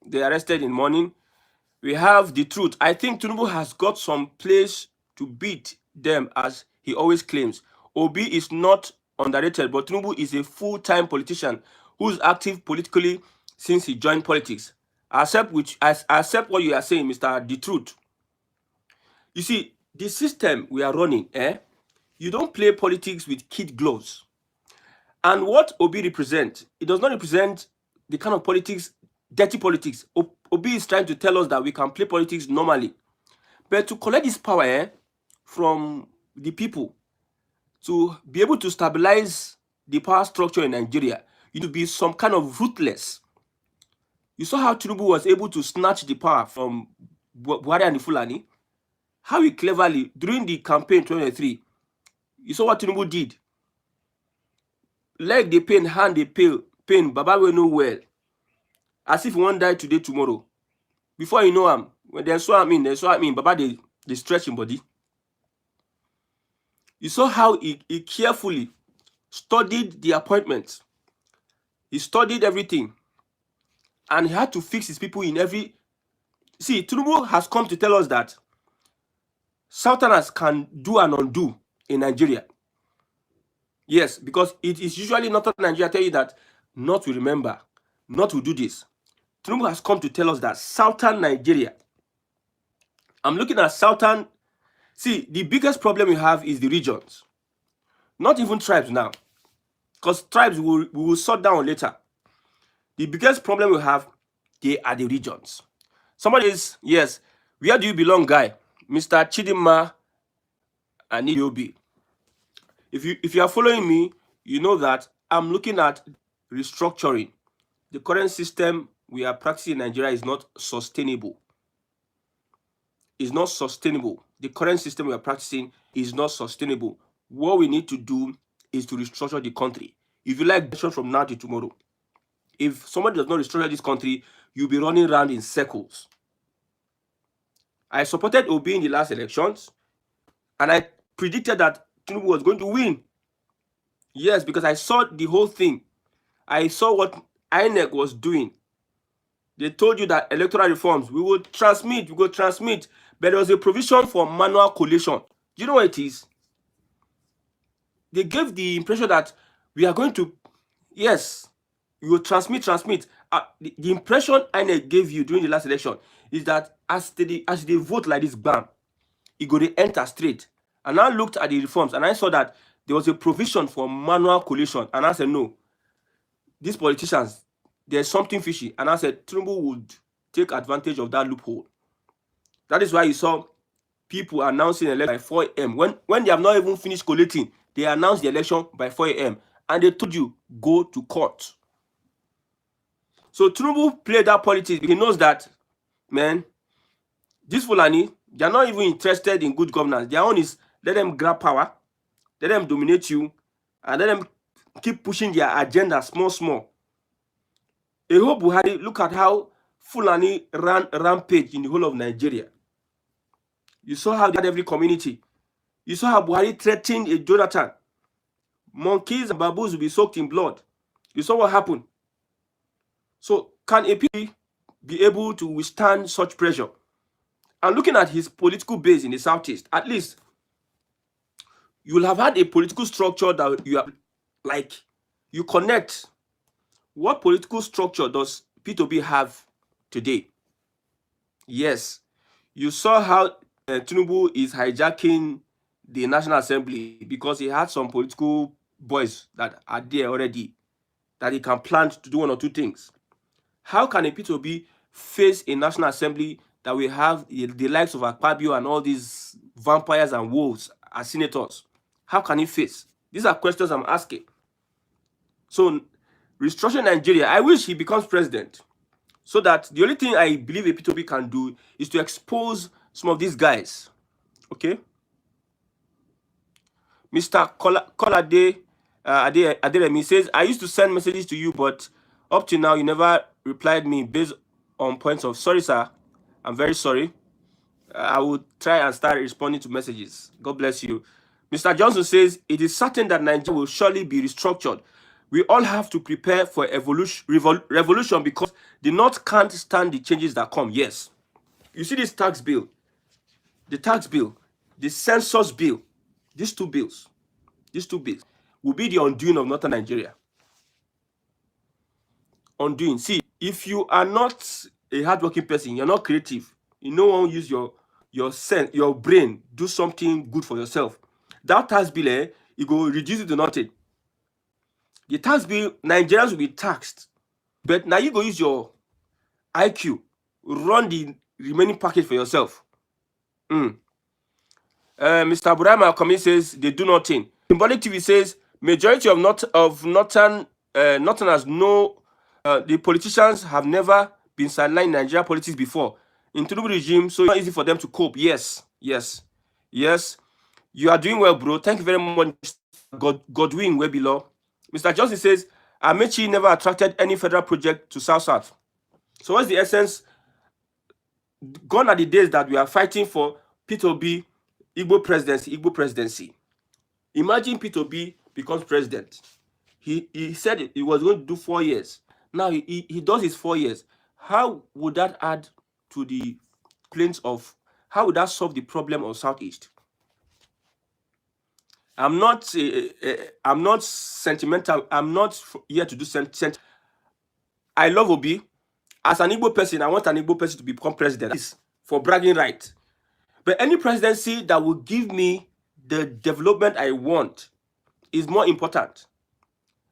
Speaker 2: They arrested in morning. We have the truth. I think Tinubu has got some place to beat them as he always claims. Obi is not underrated, but Tinubu is a full-time politician who's active politically since he joined politics. I accept what you are saying, Mr. The Truth. You see, the system we are running, you don't play politics with kid gloves. And what Obi represents, it does not represent the kind of politics, dirty politics. Obi is trying to tell us that we can play politics normally. But to collect this power from the people, to be able to stabilize the power structure in Nigeria, you need to be some kind of ruthless. You saw how Tinubu was able to snatch the power from Buhari and the Fulani. How he cleverly, during the campaign 2023, you saw what Tinubu did. Leg the pain, hand the pain, Baba will know well. As if one die today, tomorrow. Before you know him, when they saw him in, Baba they stretch him body. You saw how he carefully studied the appointments. He studied everything. And he had to fix his people in every... See, Tinubu has come to tell us that Southerners can do and undo in Nigeria. Yes, because it is usually Northern Nigeria tell you that not to remember, not to do this. Tinubu has come to tell us that Southern Nigeria... I'm looking at Southern... See, the biggest problem we have is the regions. Not even tribes now. Because tribes we will sort down later. The biggest problem we have, they are the regions. Somebody is, yes, where do you belong, guy? Mr. Chidima and Idiobi. If you are following me, you know that I'm looking at restructuring. The current system we are practicing in Nigeria is not sustainable. It's not sustainable. The current system we are practicing is not sustainable. What we need to do is to restructure the country. If you like action from now to tomorrow, if somebody does not restructure this country, you'll be running around in circles. I supported Obi in the last elections, and I predicted that Tinubu was going to win. Yes, because I saw the whole thing. I saw what INEC was doing. They told you that electoral reforms, we will transmit, but there was a provision for manual collation. Do you know what it is? They gave the impression that we are going to, yes, you will transmit. The impression INEC gave you during the last election is that as they vote like this, bam, it go to enter straight. And I looked at the reforms and I saw that there was a provision for manual collation. And I said, no, these politicians, there's something fishy. And I said, Tinubu would take advantage of that loophole. That is why you saw people announcing election by 4 a.m. When they have not even finished collating, they announced the election by 4 a.m. and they told you, go to court. So Tinubu played that politics because he knows that, man, this Fulani, they're not even interested in good governance. Their own is let them grab power, let them dominate you, and let them keep pushing their agenda small. Eho Buhari, look at how Fulani ran rampage in the whole of Nigeria. You saw how they had every community. You saw how Buhari threatened a Jonathan. Monkeys and baboons will be soaked in blood. You saw what happened. So can a people be able to withstand such pressure? And looking at his political base in the Southeast, at least you will have had a political structure that you are like, you connect. What political structure does P2B have today? Yes, you saw how Tinubu is hijacking the National Assembly because he had some political boys that are there already that he can plan to do one or two things. How can a P2B face a National Assembly that we have the likes of Akpabio and all these vampires and wolves as senators? How can he face? These are questions I'm asking. So, restructuring Nigeria, I wish he becomes president so that the only thing I believe a P2B can do is to expose some of these guys. Okay? Mr. Kolade Aderemi says, I used to send messages to you, but up to now, you never replied me based on points of, sorry, sir, I'm very sorry. I will try and start responding to messages. God bless you. Mr. Johnson says, it is certain that Nigeria will surely be restructured. We all have to prepare for revolution because the North can't stand the changes that come. Yes. You see this tax bill, the census bill, these two bills will be the undoing of Northern Nigeria. Undoing. See, if you are not a hardworking person, you're not creative, you no one use your sense, your brain, do something good for yourself. That tax bill, it will reduce it to nothing. The tax bill, Nigerians will be taxed. But now you go use your IQ, run the remaining package for yourself. Mr. Burama Komi says they do nothing. Symbolic TV says majority of Northerners know the politicians have never been sidelined in Nigeria politics before. In Tinubu regime, so it's not easy for them to cope. Yes. You are doing well, bro. Thank you very much, Godwin Webilo. Mr. Johnson says Amechi never attracted any federal project to South. So what's the essence? Gone are the days that we are fighting for P2B, Igbo presidency. Imagine P2B becomes president. He said he was going to do 4 years. Now he does his 4 years. How would that add to the plains of, how would that solve the problem of Southeast? I'm not sentimental. I'm not here to do sentiment. I love Obi. As an Igbo person, I want an Igbo person to become president. It's for bragging right. But any presidency that will give me the development I want is more important.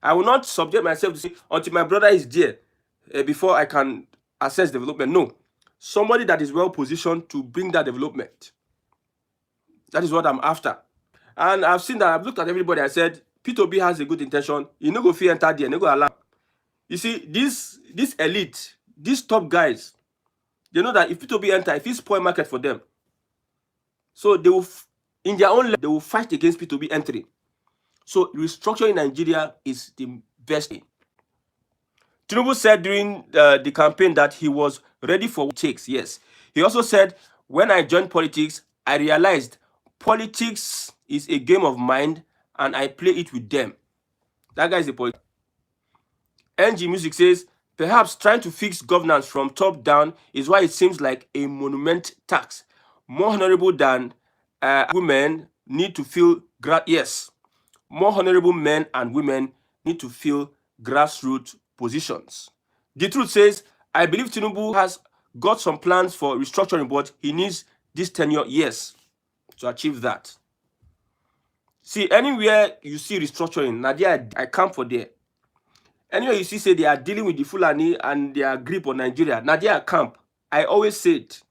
Speaker 2: I will not subject myself to say until my brother is there before I can assess development. No. Somebody that is well positioned to bring that development. That is what I'm after. And I've seen that. I've looked at everybody. I said, P2B has a good intention, you no go fit enter there, no go allow. You see, this elite, these top guys, they know that if P2B enter, if it's spoil market for them, so they will, in their own level, they will fight against P2B entry. So restructuring Nigeria is the best thing. Tinubu said during the campaign that he was ready for what it takes. Yes. He also said, when I joined politics, I realized politics is a game of mind and I play it with them. That guy is a politician. NG Music says, perhaps trying to fix governance from top down is why it seems like a monument tax. More honorable than women need to feel, yes, more honorable men and women need to fill grassroots positions. The truth says, I believe Tinubu has got some plans for restructuring, but he needs this tenure, yes, to achieve that. See, anywhere you see restructuring, Nadia, I come for there. Anywhere you see say they are dealing with the Fulani and their grip on Nigeria, Nadia camp. I always say it.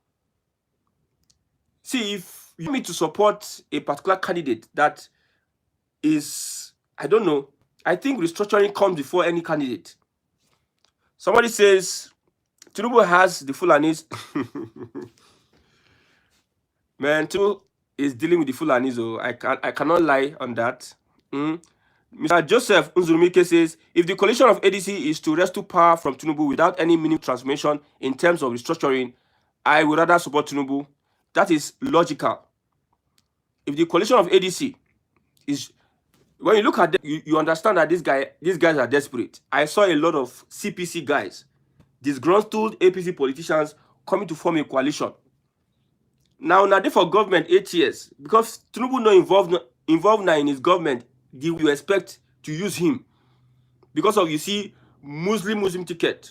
Speaker 2: See, if you want me to support a particular candidate that is, I don't know, I think restructuring comes before any candidate. Somebody says Tinubu has the Fulanis. Man, Tinubu is dealing with the Fulanis. Oh, I cannot lie on that. Mr. Joseph Unzurumike says, if the coalition of ADC is to wrestle power from Tinubu without any meaningful transformation in terms of restructuring, I would rather support Tinubu. That is logical. If the coalition of ADC is, when you look at them, you understand that these guys are desperate. I saw a lot of CPC guys, disgruntled APC politicians coming to form a coalition. Now they for government 8 years because Tinubu no involved now in his government. You expect to use him because of, you see, Muslim ticket.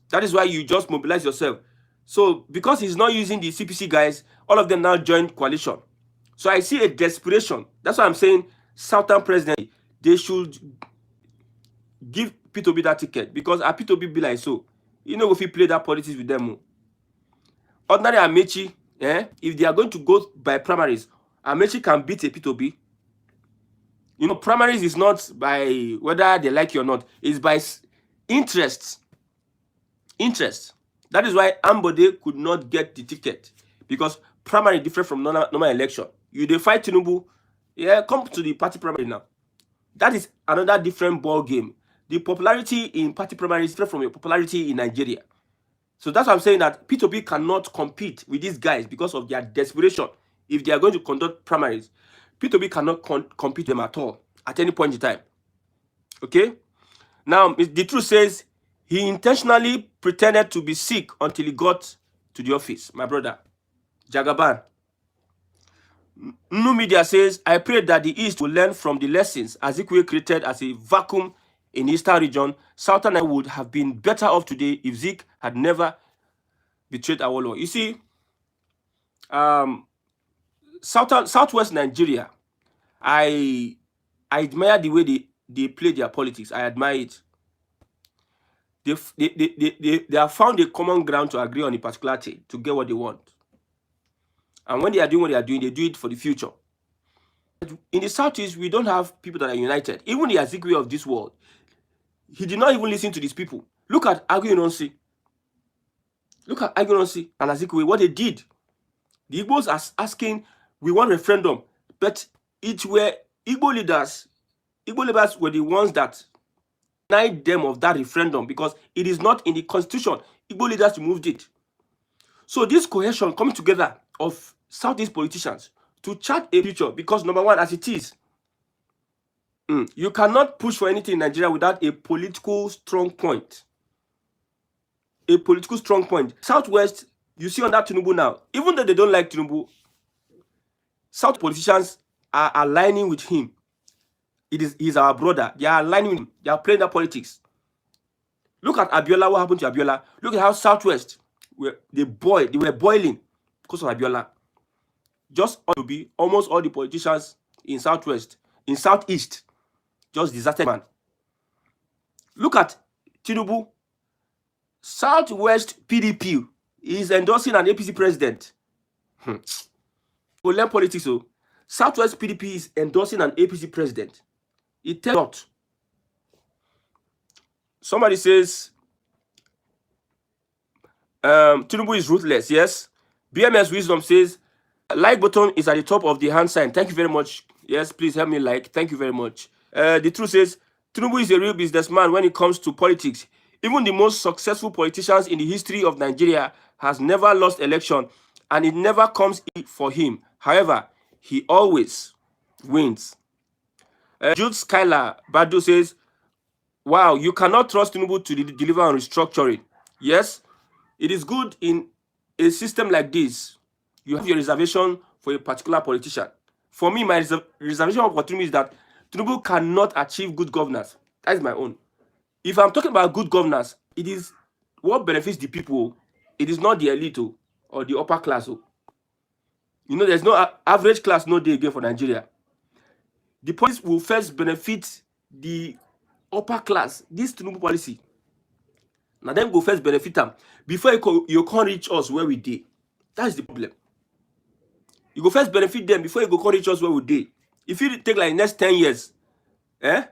Speaker 2: That is why you just mobilize yourself. So because he's not using the CPC guys, all of them now joined coalition. So I see a desperation. That's why I'm saying Southern presidency, they should give P2B that ticket because our P2B be like, so you know, if you play that politics with them. Ordinary Amechi, if they are going to go by primaries, Amechi can beat a P2B. You know, primaries is not by whether they like you or not. It's by interests. Interest. That is why Ambode could not get the ticket because primary different from normal election. You dey fight Tinubu, come to the party primary now. That is another different ball game. The popularity in party primary is different from your popularity in Nigeria. So that's why I'm saying that P2B cannot compete with these guys because of their desperation. If they are going to conduct primaries, P2B cannot compete with them at all at any point in time. Okay? Now, the truth says he intentionally pretended to be sick until he got to the office. My brother, Jagaban. New Media says, I pray that the East will learn from the lessons Atiku created as a vacuum in the Eastern region. Southern would have been better off today if Zeke had never betrayed Awolowo. You see, Southwest Nigeria, I admire the way they play their politics. I admire it. They have found a common ground to agree on a particular thing to get what they want. And when they are doing what they are doing, they do it for the future. In the Southeast, we don't have people that are united. Even the Azikiwe of this world, he did not even listen to these people. Look at Aguinonsi. Look at Aguinonsi and Azikiwe, what they did. The Igbos are asking, we want referendum, but it were Igbo leaders. Igbo leaders were the ones that denied them of that referendum because it is not in the constitution. Igbo leaders removed it. So this cohesion coming together of Southeast politicians to chart a future, because number one, as it is, you cannot push for anything in Nigeria without a political strong point. A political strong point. Southwest, you see on that Tinubu now, even though they don't like Tinubu, South politicians are aligning with him. He's our brother. They are aligning with him. They are playing that politics. Look at Abiola, what happened to Abiola. Look at how Southwest, they were boiling because of Abiola. Just to be almost all the politicians in Southwest, in Southeast, just deserted man. Look at Tinubu. Southwest PDP is endorsing an APC president. We'll learn politics. So Southwest PDP is endorsing an APC president. It tells a lot. Somebody says Tinubu is ruthless. Yes. BMS Wisdom says like button is at the top of the hand sign. Thank you very much. Yes, please help me like. Thank you very much. The truth says Tinubu is a real businessman when it comes to politics. Even the most successful politicians in the history of Nigeria has never lost election, and it never comes easy for him. However, he always wins. Jude Skylar Badu says, wow, you cannot trust Tinubu to deliver on restructuring. Yes, it is good in a system like this. You have your reservation for a particular politician. For me, my reservation of Tinubu is that Tinubu cannot achieve good governance. That is my own. If I'm talking about good governance, it is what benefits the people. It is not the elite or the upper class. You know, there's no average class no day again for Nigeria. The policy will first benefit the upper class. This Tinubu policy. Now them go first benefit them before you can't reach us where we did. That's the problem. You go first benefit them before you go can't reach us where we did. If you take like next 10 years, and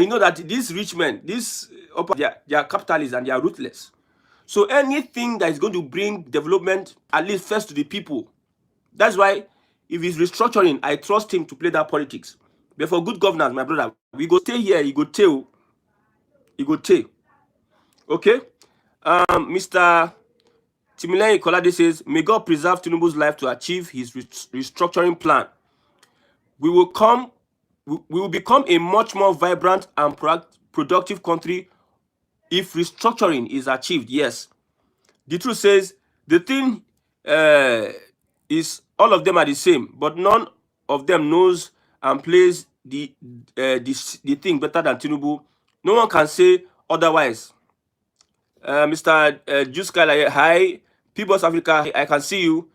Speaker 2: you know that these rich men, these upper, they are capitalists and they are ruthless. So anything that is going to bring development, at least first to the people. That's why if he's restructuring, I trust him to play that politics. But for good governance, my brother, we go stay here, you go tell. Okay? Mr. Timileyin Kolade says, may God preserve Tinubu's life to achieve his restructuring plan. We will become a much more vibrant and productive country if restructuring is achieved. Yes. The truth says the thing is all of them are the same, but none of them knows and plays the thing better than Tinubu. No one can say otherwise. Mr. Juskala, hi. People's Africa, I can see you.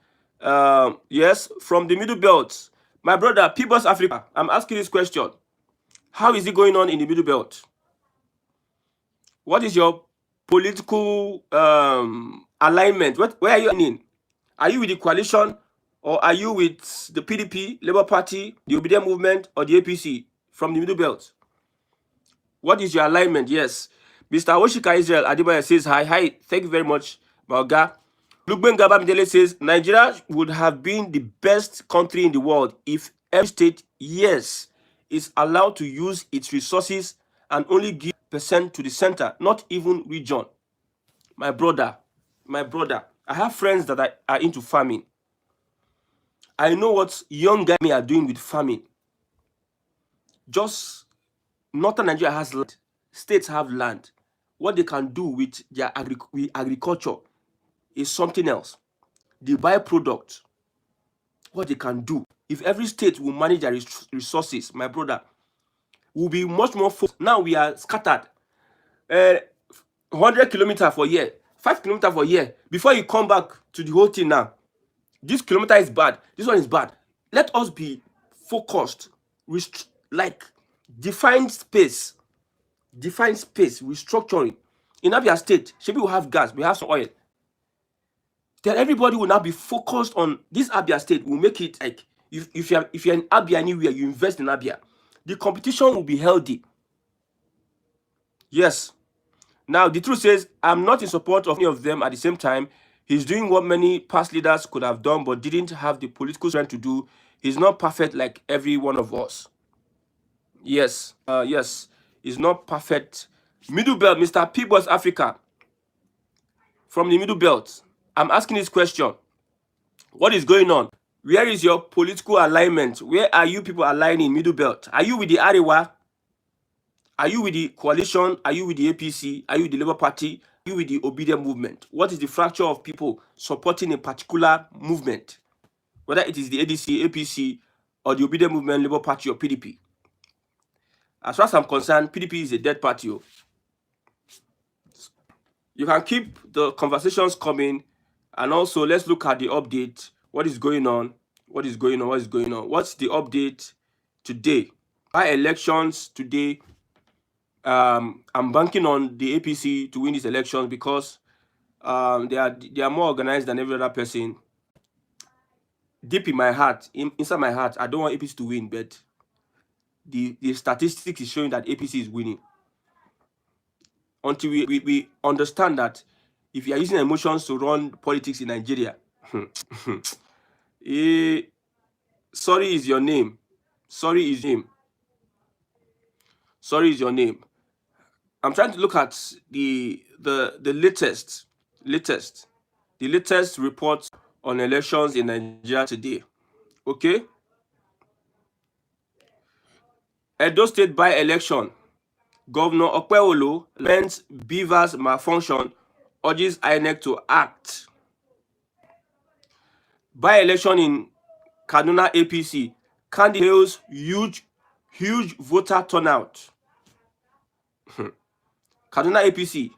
Speaker 2: Yes, from the Middle Belt. My brother, People's Africa, I'm asking this question. How is it going on in the Middle Belt? What is your political alignment? Where are you in? Are you with the coalition or are you with the PDP, Labour Party, the Obedient Movement, or the APC from the Middle Belt? What is your alignment? Yes. Mr. Oshika Israel Adibaya says, hi. Thank you very much, Malga. Lugben Gaba Midele says, Nigeria would have been the best country in the world if every state, yes, is allowed to use its resources and only give percent to the center, not even region. My brother, I have friends that are into farming. I know what young guys are doing with farming. Just Northern Nigeria has land. States have land. What they can do with their agriculture is something else. The byproduct, what they can do. If every state will manage their resources, my brother, will be much more focused. Now we are scattered. 100 kilometers for year, 5 kilometers for year. Before you come back to the whole thing now, this kilometer is bad. This one is bad. Let us be focused. Like define space, restructuring. In Abia State, Shebi will have gas, we have some oil. Then everybody will now be focused on this Abia State. Will make it like if you're in Abia anywhere, you invest in Abia. The competition will be healthy. Yes. Now the truth says I'm not in support of any of them at the same time. He's doing what many past leaders could have done but didn't have the political strength to do. He's not perfect like every one of us. Yes, yes, he's not perfect. Middle Belt, Mr. People's Africa. From the Middle Belt, I'm asking this question. What is going on? Where is your political alignment? Where are you people aligning Middle Belt? Are you with the Arewa? Are you with the coalition? Are you with the APC? Are you with the Labour Party? Are you with the Obedient Movement? What is the fracture of people supporting a particular movement? Whether it is the ADC, APC, or the Obedient Movement, Labour Party, or PDP. As far as I'm concerned, PDP is a dead party. You can keep the conversations coming, and also let's look at the update. What is going on? What's the update today? By elections today, I'm banking on the APC to win these elections because they are more organized than every other person. Deep in my heart, inside my heart, I don't want APC to win, but the statistics is showing that APC is winning. Until we understand that if you are using emotions to run politics in Nigeria, sorry is your name. Sorry is your name. Sorry is your name. I'm trying to look at the latest report on elections in Nigeria today. Okay. Edo State by-election. Governor Okpewolo laments Beavers malfunction, urges INEC to act. By-election in Kaduna APC. Candidate hails huge voter turnout. Kaduna APC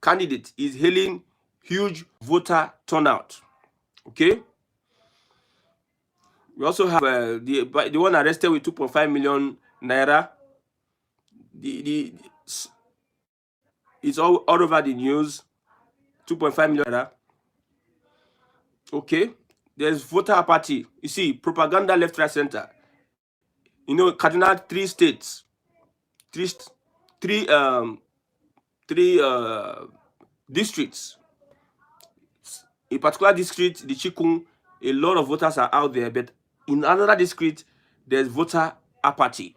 Speaker 2: candidate is hailing huge voter turnout. Okay. We also have the one arrested with 2.5 million naira. It's all over the news. 2.5 million naira. Okay. There's voter apathy. You see, propaganda left, right, center. You know, Kaduna, three states, three districts. A particular district, the Chikun, a lot of voters are out there, but in another district, there's voter apathy.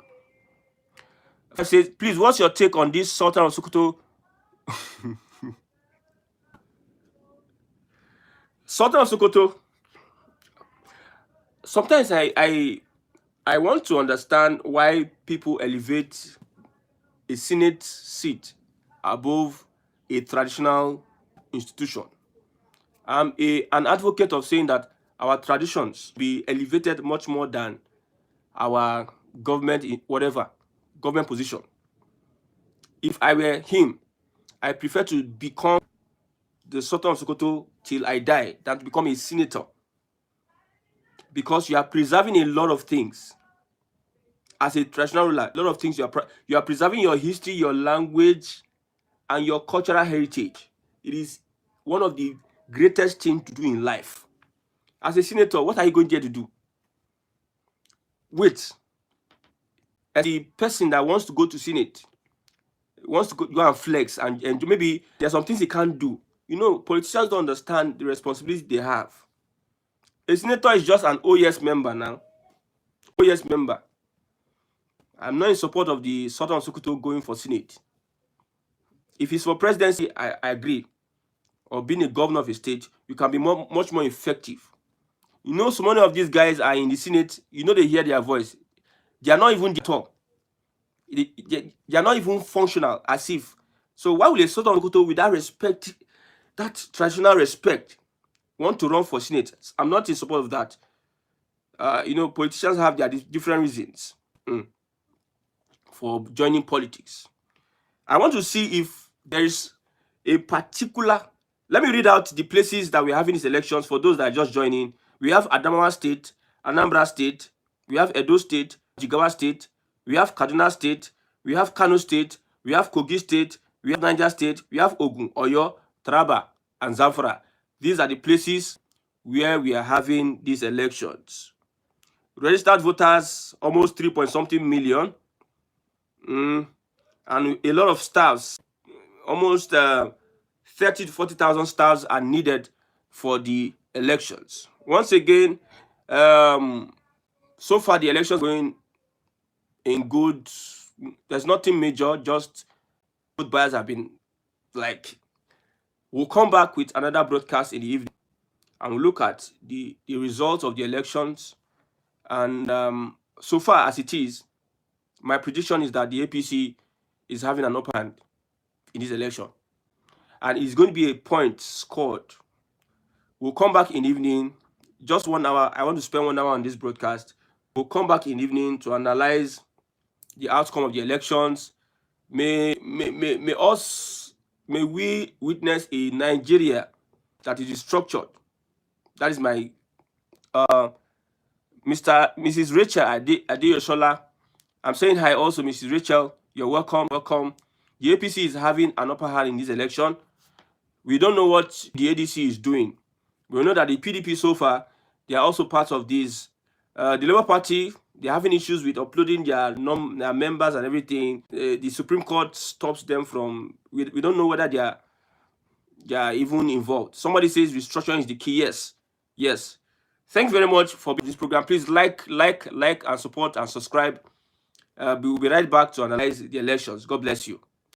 Speaker 2: I say, please, what's your take on this Sultan of Sokoto? Sultan of Sokoto. Sometimes I want to understand why people elevate a Senate seat above a traditional institution. I'm an advocate of saying that our traditions be elevated much more than our government in whatever government position. If I were him, I prefer to become the Sultan of Sokoto till I die than to become a senator, because you are preserving a lot of things as a traditional ruler. A lot of things you are preserving your history, your language, and your cultural heritage. It is one of the greatest things to do in life. As a senator, what are you going there to do? Wait. As the person that wants to go to Senate, wants to go and flex, and maybe there's some things he can't do. You know, politicians don't understand the responsibility they have. A senator is just an OES member now. OES member. I'm not in support of the Sultan of Sokoto going for Senate. If it's for presidency, I agree. Or being a governor of a state, you can be much more effective. You know, so many of these guys are in the Senate. You know, they hear their voice. They are not even at all. They are not even functional as if. So why would a Sultan of Sokoto, with that respect, that traditional respect, want to run for Senate? I'm not in support of that. You know, politicians have their different reasons for joining politics. I want to see if there is a particular. Let me read out the places that we're having these elections for those that are just joining. We have Adamawa State, Anambra State, we have Edo State, Jigawa State, we have Kaduna State, we have Kano State, we have Kogi State, we have Niger State, we have Ogun, Oyo, Taraba, and Zamfara. These are the places where we are having these elections. Registered voters, almost 3-point-something million. And a lot of staffs, almost 30 to 40,000 staffs are needed for the elections. Once again, so far the elections going in good. There's nothing major, just vote buyers have been like. We'll come back with another broadcast in the evening and we'll look at the results of the elections. And so far as it is, my prediction is that the APC is having an upper hand in this election. And it's going to be a point scored. We'll come back in the evening, just 1 hour. I want to spend 1 hour on this broadcast. We'll come back in the evening to analyze the outcome of the elections. May we witness a Nigeria that is structured. That is my Mrs. Rachel Adeyoshola. I'm saying hi also, Mrs. Rachel. You're welcome. Welcome. The APC is having an upper hand in this election. We don't know what the ADC is doing. We know that the PDP so far, they are also part of this. The Labour Party, they're having issues with uploading their members and everything. The Supreme Court stops them from. We don't know whether they are even involved. Somebody says restructuring is the key. Yes, yes. Thank you very much for this program. Please like, and support and subscribe. We'll be right back to analyze the elections. God bless you.